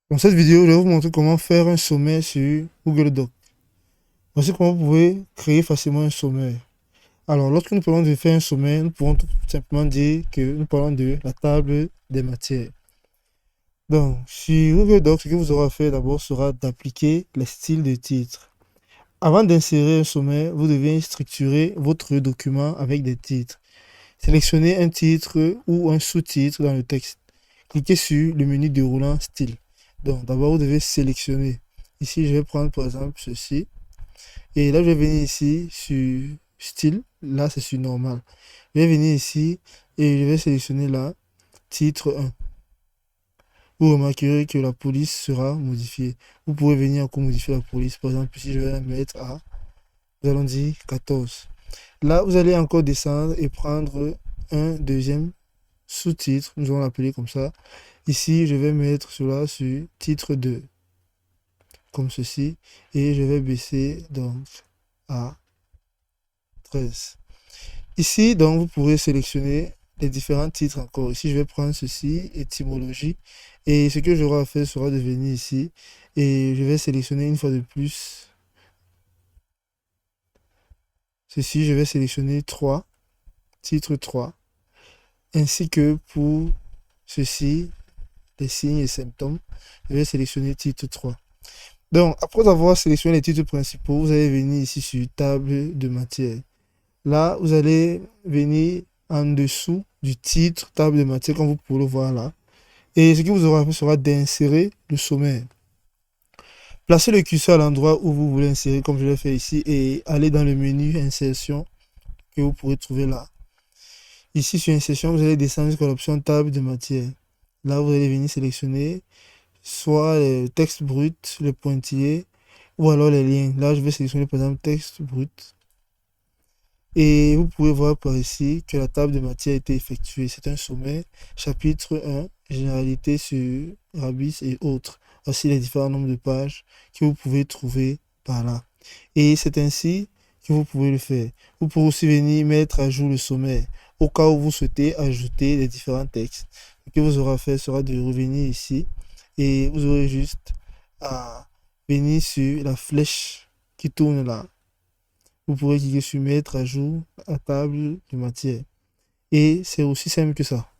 Dans cette vidéo, je vais vous montrer comment faire un sommaire sur Google Docs. Voici comment vous pouvez créer facilement un sommaire. Alors, lorsque nous parlons de faire un sommaire, nous pouvons tout simplement dire que nous parlons de la table des matières. Donc, sur Google Docs, ce que vous aurez à faire d'abord sera d'appliquer les styles de titres. Avant d'insérer un sommaire, vous devez structurer votre document avec des titres. Sélectionnez un titre ou un sous-titre dans le texte. Cliquez sur le menu déroulant style. Donc, d'abord, vous devez sélectionner. Ici, je vais prendre par exemple ceci. Et là, je vais venir ici sur style. Là, c'est sur normal. Je vais venir ici et je vais sélectionner là, titre 1. Vous remarquerez que la police sera modifiée. Vous pouvez venir encore modifier la police. Par exemple, ici, je vais la mettre à, nous allons dire 14. Là, vous allez encore descendre et prendre un deuxième sous-titre. Nous allons l'appeler comme ça. Ici, je vais mettre cela sur titre 2, comme ceci. Et je vais baisser donc à 13. Ici, donc, vous pourrez sélectionner les différents titres encore. Ici, je vais prendre ceci, étymologie. Et ce que j'aurai à faire sera de venir ici. Et je vais sélectionner une fois de plus ceci. Je vais sélectionner 3, titre 3. Ainsi que pour ceci, les signes et symptômes, je vais sélectionner titre 3. Donc, après avoir sélectionné les titres principaux, vous allez venir ici sur table de matière. Là, vous allez venir en dessous du titre table de matière, comme vous pouvez le voir là. Et ce que vous aurez à faire sera d'insérer le sommaire. Placez le curseur à l'endroit où vous voulez insérer, comme je l'ai fait ici, et allez dans le menu insertion que vous pourrez trouver là. Ici, sur insertion, vous allez descendre jusqu'à l'option table de matière. Là, vous allez venir sélectionner soit le texte brut, le pointillé, ou alors les liens. Là, je vais sélectionner par exemple texte brut. Et vous pouvez voir par ici que la table de matière a été effectuée. C'est un sommaire, chapitre 1, généralité sur Rabis et autres. Voici les différents nombres de pages que vous pouvez trouver par là. Et c'est ainsi que vous pouvez le faire. Vous pouvez aussi venir mettre à jour le sommaire au cas où vous souhaitez ajouter les différents textes. Ce que vous aurez à faire sera de revenir ici et vous aurez juste à venir sur la flèche qui tourne là. Vous pourrez cliquer sur mettre à jour à table de matière. Et c'est aussi simple que ça.